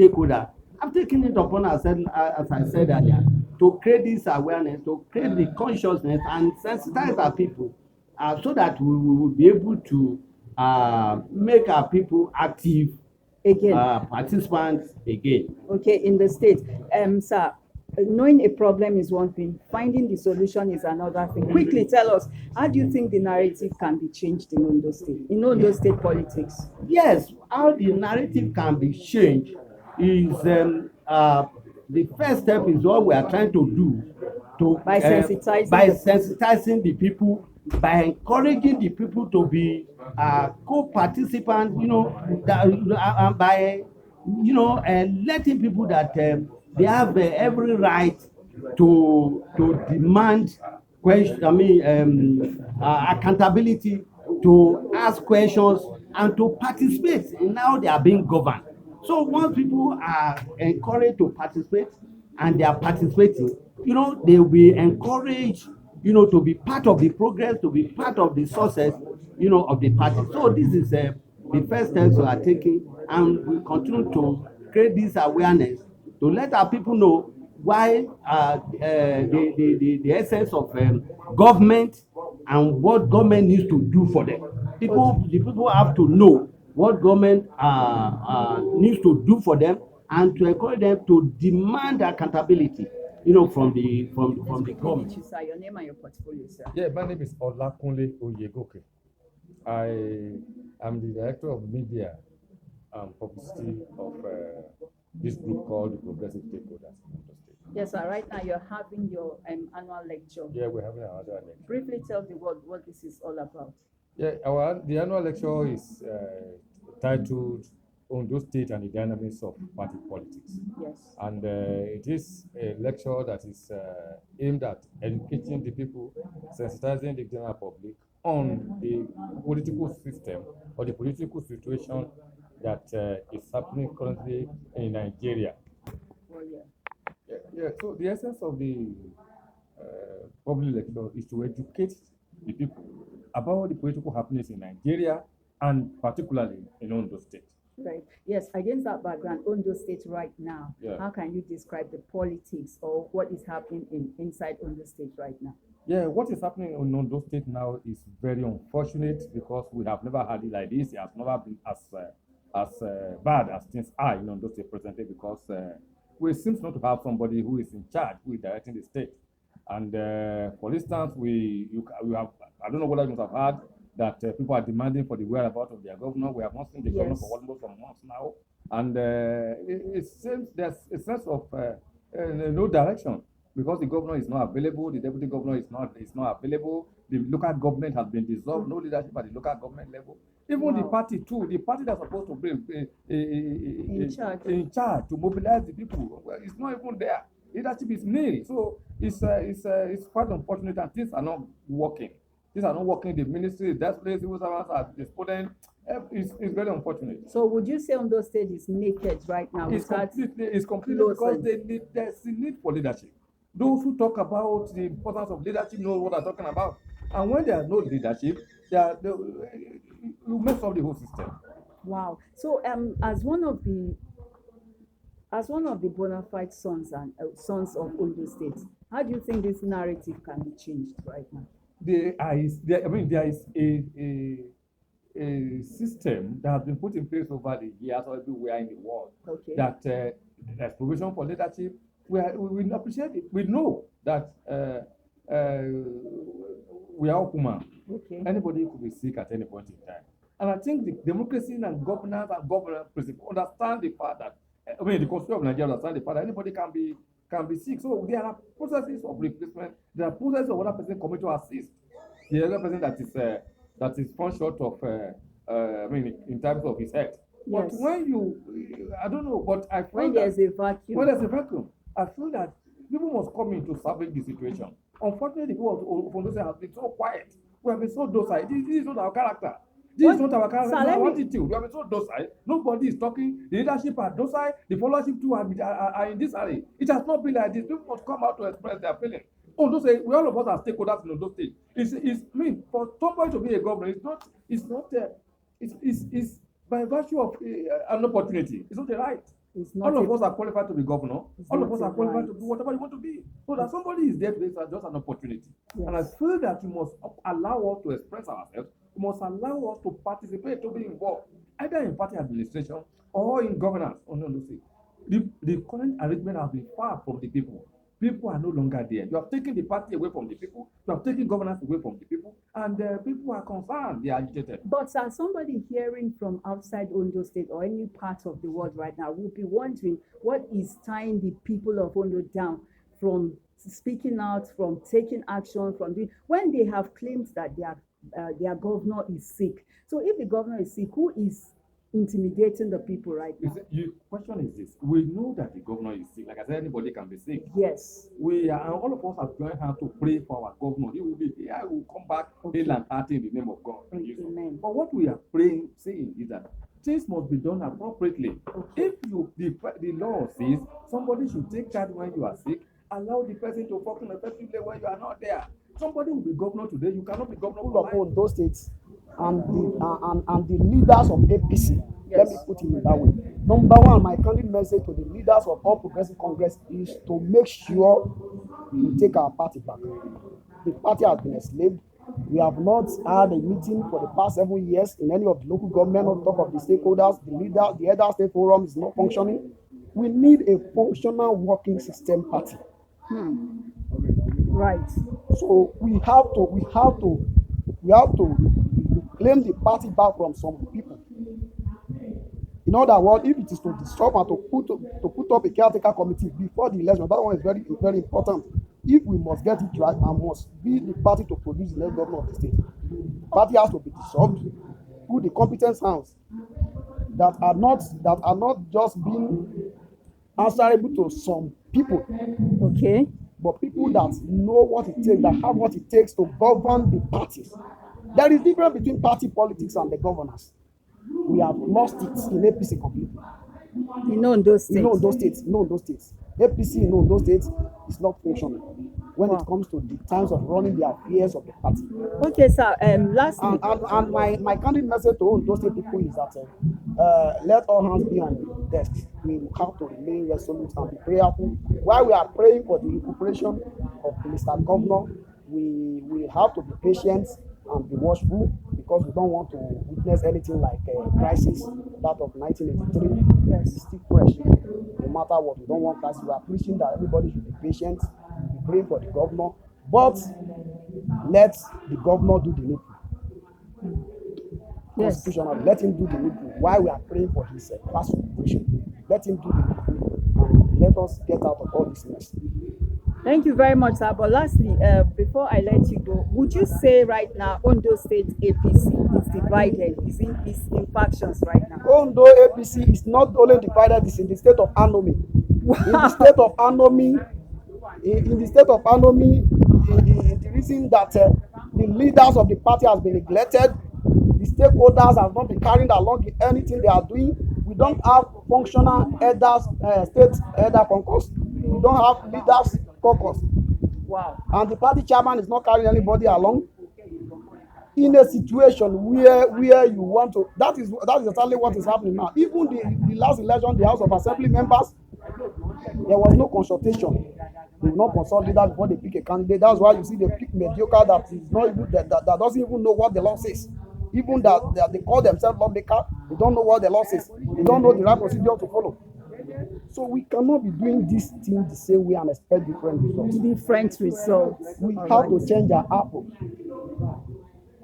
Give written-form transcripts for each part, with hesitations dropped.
stakeholders have taken it upon ourselves, as I said earlier, to create this awareness, to create the consciousness and sensitize our people, so that we will be able to make our people active Again. Participants again. Okay, in the state. Sir, knowing a problem is one thing, finding the solution is another thing. Quickly tell us, how do you think the narrative can be changed in Ondo State, politics? Yes, how the narrative can be changed is the first step is what we are trying to do By sensitizing the people, by encouraging the people to be co-participants, and by letting people that they have every right to demand question. Accountability, to ask questions, and to participate in how they are being governed. So once people are encouraged to participate and they are participating, they will be encouraged, to be part of the progress, to be part of the success, of the party. So this is the first steps we are taking, and we continue to create this awareness to let our people know why the essence of government and what government needs to do for them. The people have to know what government needs to do for them, and to encourage them to demand accountability, from the government. Sir, your name and your portfolio, sir. Yeah, my name is Olakunle Oyegoke. I am the director of media and publicity of this group called the Progressive Stakeholders. Yes, sir. Right now you're having your annual lecture. Yeah, we're having another lecture. Briefly tell the world what this is all about. Yeah, the annual lecture is titled Ondo State and the Dynamics of Party Politics. Yes. And it is a lecture that is aimed at educating the people, sensitizing the general public on the political system or the political situation that is happening currently in Nigeria. Well, yeah. So the essence of the public lecture is to educate the people about the political happenings in Nigeria, and particularly in Ondo State. Right. Yes, against that background, Ondo State right now, yeah. How can you describe the politics or what is happening inside Ondo State right now? Yeah, what is happening in Ondo State now is very unfortunate, because we have never had it like this. It has never been as bad as things are in Ondo State presently, because we seem not to have somebody who is in charge, who is directing the state. And for instance, we have, I don't know whether you must have heard that people are demanding for the whereabouts of their governor. We have not seen the governor for almost some months now, and it seems there's a sense of no direction, because the governor is not available, the deputy governor is not available, the local government has been dissolved, no leadership at the local government level. Even the party too, the party that's supposed to be in charge to mobilize the people, well, it's not even there. Leadership is nil. So it's quite unfortunate, and things are not working. Things are not working. The ministry, that place, civil servants are disputing. It's very unfortunate. So would you say Ondo State is naked right now? It's completely because there's a need for leadership. Those who talk about the importance of leadership know what I'm talking about. And when there's no leadership, you mess up the whole system. Wow. So as one of the bona fide sons of Ondo State, how do you think this narrative can be changed right now? There is a system that has been put in place over the years everywhere in the world. Okay. That there's provision for leadership. We appreciate it. We know that we are all human. Okay. Anybody could be sick at any point in time. And I think the democracy and governance and governance principle understand the fact that, the Constitution of Nigeria understand the fact that anybody can be sick. So there are processes of replacement. There are processes of other person coming to assist the other person that is fall short of in terms of his health. But when I don't know, but I feel when there's a vacuum, I feel that people must come in to salvage the situation. Unfortunately, people of Ondo State have been so quiet. We have been so docile. This is not our character. This is not our character. Our attitude. We have been so docile. Nobody is talking. The leadership are docile. The followership too are in this area. It has not been like this. People must come out to express their feelings. Ondo State, all of us are stakeholders in Ondo State. For somebody to be a governor, it's by virtue of an opportunity. It's not the right. It's not All of a- us are qualified to be governor. It's All of not us a are qualified to right. be whatever you want to be. So that somebody is there today is just an opportunity. And I Yes. feel that we must allow us to express ourselves. We must allow us to participate, to be involved, either in party administration or in governance. Oh, no, no, see. The current arrangement has been far from the people. People are no longer there. You have taken the party away from the people. You have taken governance away from the people. And people are concerned. They are agitated. But as somebody hearing from outside Ondo State or any part of the world right now will be wondering what is tying the people of Ondo down from speaking out, from taking action, from doing when they have claimed that their governor is sick. So if the governor is sick, who is intimidating the people right now? You question is this: we know that the governor is sick. Like I said, anybody can be sick. Yes. We are, and all of us have joined hands to pray for our governor. He will be here. He will come back ill and hearty in the name of God. Amen. But what we are praying, saying is that things must be done appropriately. If the law says somebody should take charge when you are sick, allow the person to function effectively when you are not there. Somebody will be governor today. You cannot be governor People for of life. Ondo State and the leaders of APC. Let me put it in that way. Number one, my candid message to the leaders of All Progressive Congress is to make sure we take our party back. The party has been enslaved. We have not had a meeting for the past 7 years in any of the local government, on top of the stakeholders. The other state forum is not functioning. We need a functional working system party. Right. So we have to claim the party back from some people. In other words, if it is to dissolve and to put up a caretaker committee before the election, that one is very, very important. If we must get it right and must be the party to produce the next governor of the state, the party has to be dissolved, put the competent hands that are not just being answerable to some people, Okay. but people that know what it takes, that have what it takes to govern the parties. There is difference between party politics and the governance. We have lost it in APC completely. In Ondo State. In Ondo State. APC in Ondo State is not functioning when Wow. it comes to the times of running the affairs of the party. Okay, sir. Lastly, And my candid message to Ondo State people is that let all hands be on the desk. We have to remain resolute and be prayerful. While we are praying for the recuperation of Mr. Governor, we have to be patient and be watchful, because we don't want to witness anything like a crisis that of 1983. Yes. It's still fresh. No matter what, we don't want crisis. We are preaching that everybody should be patient, be praying for the governor, but let the governor do the needful. yes. Constitutionally, let him do the needful while we are praying for his past recuperation. Let him do the needful and let us get out of all this mess. Thank you very much, sir. But lastly, before I let you go, would you say right now Ondo State APC is divided, is in factions right now? Ondo APC is not only divided, it's in the state of Anomy. In the state of Anomy, the reason that the leaders of the party has been neglected, the stakeholders have not been carrying along in anything they are doing. We don't have functional elders, state elder caucus. We don't have leaders caucus, Wow. and the party chairman is not carrying anybody along. In a situation where you want to, that is exactly what is happening now. Even the last election, the House of Assembly members, there was no consultation. They will not consult leaders before they pick a candidate. That's why you see they pick mediocre that is not even that doesn't even know what the law says. Even that they call themselves lawmaker, they don't know what the law says. They don't know the right procedure to follow. So we cannot be doing this thing the same way and expect different results. Different results. We have to change our approach.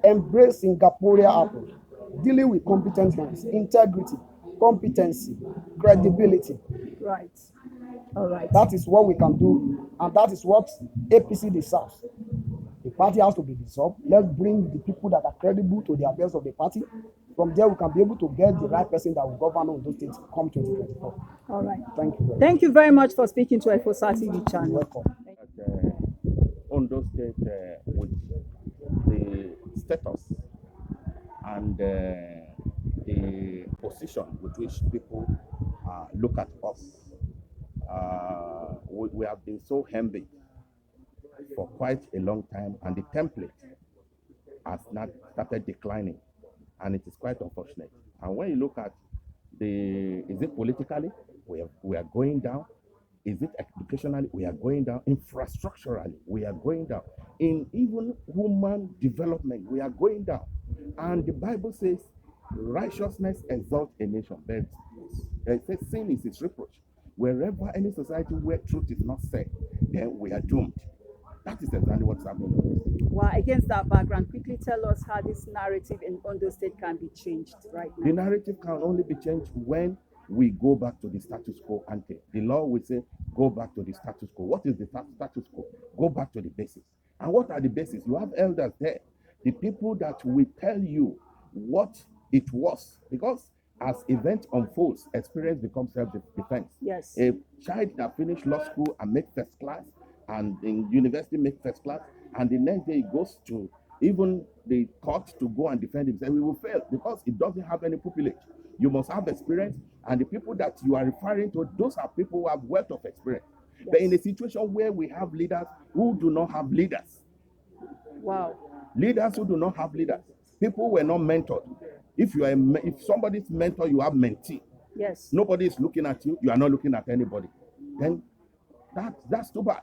Embrace Singaporean approach, dealing with competent hands, integrity, competency, credibility. Right. All right. That is what we can do, and that is what APC deserves. The party has to be dissolved. Let's bring the people that are credible to the affairs of the party. From there, we can be able to get the right person that will govern Ondo State come 2024. All right. Thank you very much. Thank you very much for speaking to FOSA TV channel. Welcome. Ondo State with the status and the position with which people look at us. We have been so humble for quite a long time, and the template has not started declining, and it is quite unfortunate. And when you look at is it politically? We are going down. Is it educationally? We are going down. Infrastructurally, we are going down. In even human development, we are going down. And the Bible says, righteousness exalts a nation, but it says sin is its reproach. Wherever any society where truth is not said, then we are doomed. That is exactly what's happening. Well, against that background, quickly tell us how this narrative in Ondo State can be changed right now. The narrative can only be changed when we go back to the status quo ante. The law will say, go back to the status quo. What is the status quo? Go back to the basics. And what are the basics? You have elders there, the people that will tell you what it was. Because as event unfolds, experience becomes self-defense. Yes. A child that finished law school and make first class, and in university make first class, and the next day he goes to even the court to go and defend himself, he will fail because it doesn't have any pupillage. You must have experience, and the people that you are referring to, those are people who have wealth of experience. Yes. But in a situation where we have leaders who do not have leaders, wow, leaders who do not have leaders, people were not mentored. If you are if somebody's mentor, you have mentee. Yes. Nobody is looking at you. You are not looking at anybody. Then that's too bad.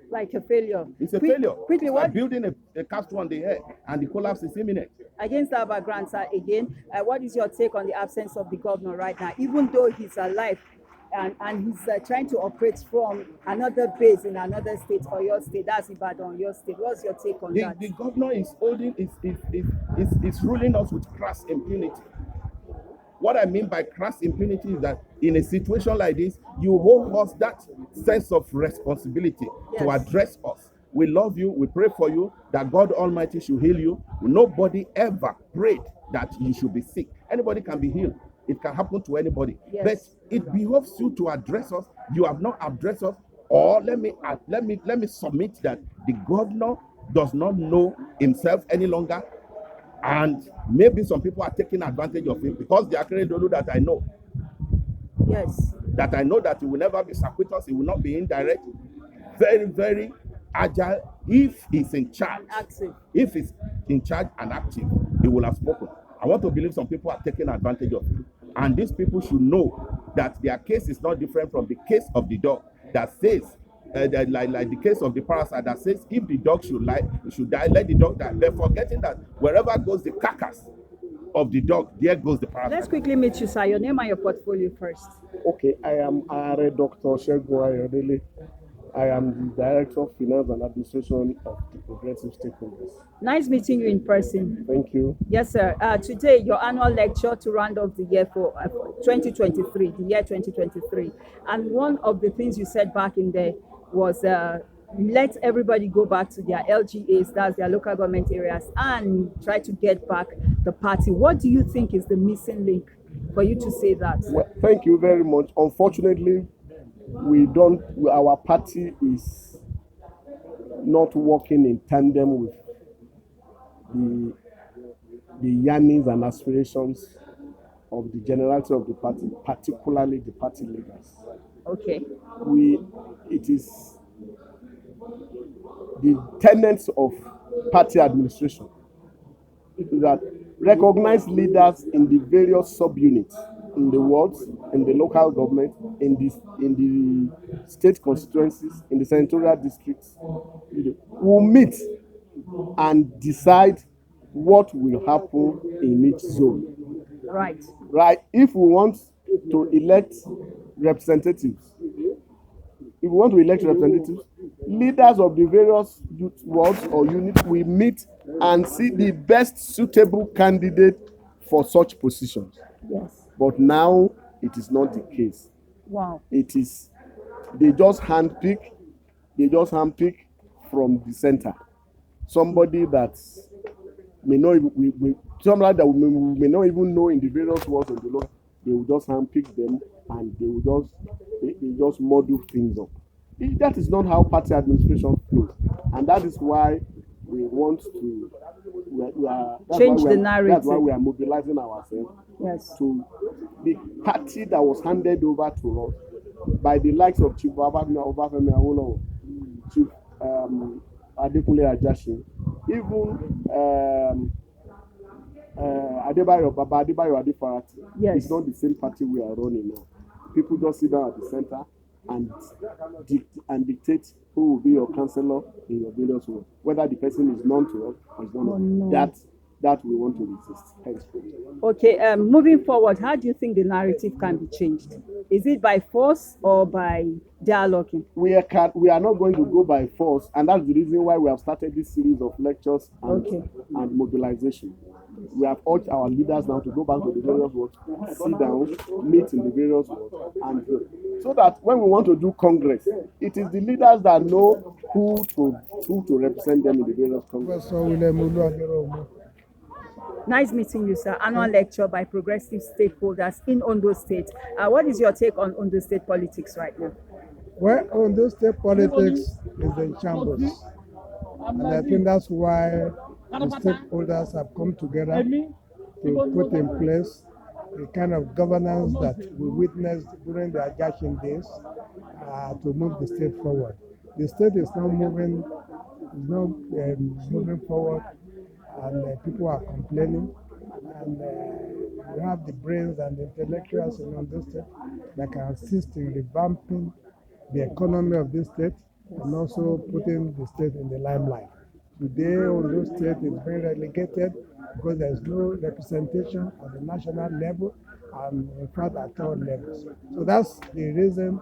Like a failure. It's a failure. Quickly, what? Like building a castle on the head and the collapse is imminent. Against that background, sir, again, what is your take on the absence of the governor right now? Even though he's alive and he's trying to operate from another base in another state or your state, that's Ibadan, your state. What's your take on that? The governor is holding, is ruling us with crass impunity. What I mean by crass impunity is that in a situation like this, you hold us that sense of responsibility to address us. We love you. We pray for you that God Almighty should heal you. Nobody ever prayed that you should be sick. Anybody can be healed. It can happen to anybody. Yes. But it behoves you to address us. You have not addressed us. Or let me submit that the governor does not know himself any longer. And maybe some people are taking advantage of him because they are creating Dolu that I know. Yes. That I know that he will never be circuitous, he will not be indirect. Very, very agile. If he's in charge, active. If he's in charge and active, he will have spoken. I want to believe some people are taking advantage of him. And these people should know that their case is not different from the case of the dog that says, like the case of the parasite that says if the dog should die, let the dog die. They're forgetting that wherever goes the carcass of the dog, there goes the parasite. Let's quickly meet you, sir. Your name and your portfolio first. Okay, I am Dr. Shamble Ayodele. I am the Director of Finance and Administration of the Progressive Stakeholders. Nice meeting you in person. Thank you. Yes, sir. Today, your annual lecture to round off the year for 2023, the year 2023. And one of the things you said back in there was let everybody go back to their LGAs, that's their local government areas, and try to get back the party. What do you think is the missing link for you to say that? Well, thank you very much. Unfortunately, our party is not working in tandem with the yearnings and aspirations of the generality of the party, particularly the party leaders. Okay. It is the tenets of party administration that recognize leaders in the various subunits, in the wards, in the local government, in the state constituencies, in the senatorial districts, will meet and decide what will happen in each zone. Right. Right. If we want to elect representatives, leaders of the various wards or units will meet and see the best suitable candidate for such positions. Yes. But now it is not the case. Wow. They just handpick from the center. Somebody that may not we may not even know in the various wards of the law. They will just handpick them and they just model things up. That is not how party administration flows, and that is why we want to change the narrative. That's why we are mobilizing ourselves. Yes. To the party that was handed over to us by the likes of Chief Obafemi Awolowo, Chief Adekunle Ajasin, even Baba Adebayo Adefarati. Yes. It's not the same party we are running now. people just sit down at the center and dictate who will be your counselor in your various work, whether the person is known to us or is not known. That we want to resist. Okay, moving forward, how do you think the narrative can be changed? Is it by force or by dialoguing? We are not going to go by force, and that's the reason why we have started this series of lectures and mobilization. We have urged our leaders now to go back to the various works, sit down, meet in the various works, and so that when we want to do Congress, it is the leaders that know who to represent them in the various Congress. Nice meeting you, sir. Annual lecture by progressive stakeholders in Ondo State. What is your take on Ondo State politics right now? Well, Ondo State politics is in shambles. And I think that's why the stakeholders have come together to put in place the kind of governance that we witnessed during the Ajachin days to move the state forward. The state is now moving forward, and people are complaining, and we have the brains and the intellectuals in Ondo State that can assist in revamping the economy of this state and also putting the state in the limelight. Today, Ondo State is being relegated because there is no representation at the national level and in fact at all levels. So that's the reason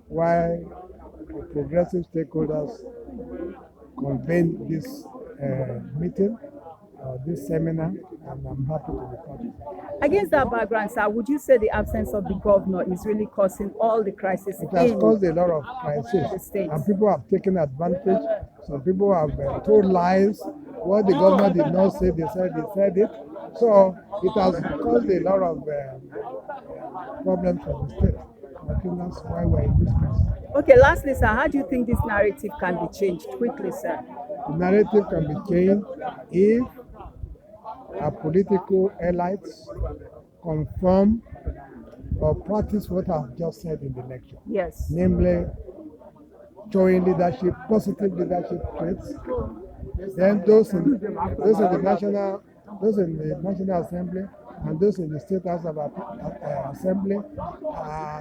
why the progressive stakeholders convened this meeting, this seminar, and I'm happy to be part of it. Against that background, sir, would you say the absence of the governor is really causing all the crisis? It has caused a lot of crisis, and people have taken advantage. Some people have told lies. What the governor did not say, they said it. So it has caused a lot of problems for the state. I think that's why we're in this mess. Okay, lastly, sir, how do you think this narrative can be changed? Quickly, sir. The narrative can be changed if our political elites confirm or practice what I've just said in the lecture. Yes. Namely, showing leadership, positive leadership traits. Then those in the National Assembly and those in the State House of Assembly,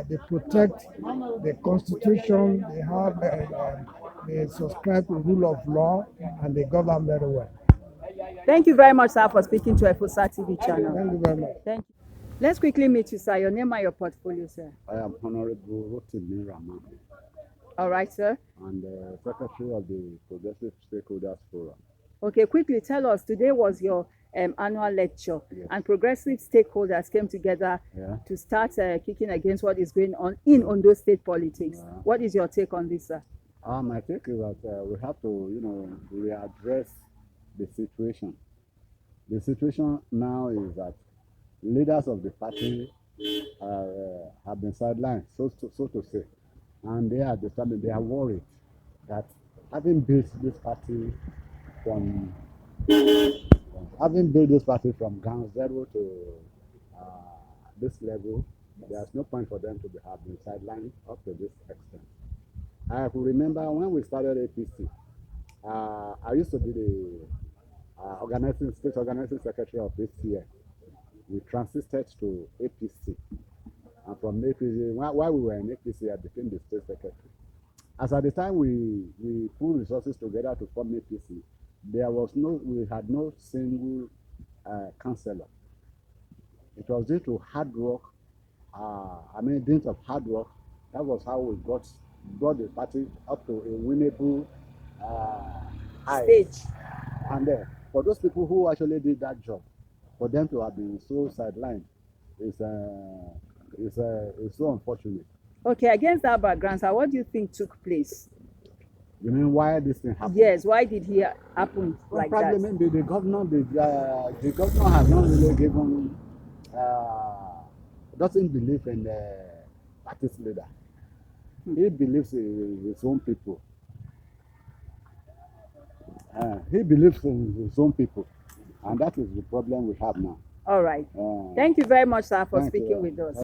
they protect the Constitution, they subscribe to rule of law, and they govern very well. Thank you very much, sir, for speaking to FOSA TV channel. Thank you very much. Thank you. Let's quickly meet you, sir. Your name and your portfolio, sir. I am Honorable Rotimi Rahman. All right, sir. And Secretary of the Progressive Stakeholders Forum. Okay, quickly tell us, today was your annual lecture, yes, and progressive stakeholders came together to start kicking against what is going on in Ondo State politics. What is your take on this, sir? My take is that we have to, readdress the situation. The situation now is that leaders of the party have been sidelined, so to say, and they are worried that having built this party from ground zero to this level, there's no point for them to have been sidelined up to this extent. I can remember when we started APC, I used to be the state organizing secretary of ACN. We transited to APC, and from APC, while we were in APC, I became the state secretary. As at the time we put resources together to form APC, we had no single councillor. It was due to hard work. Dint of hard work. That was how we brought the party up to a winnable stage. And for those people who actually did that job, for them to have been so sidelined is so unfortunate. Okay, against that background, sir, what do you think took place? You mean why this thing happened? Yes, why did it happen like that? Probably the governor has not really given, doesn't believe in the party's leader. He believes in his own people. He believes in his own people, and that is the problem we have now. All right. Thank you very much, sir, for speaking with us.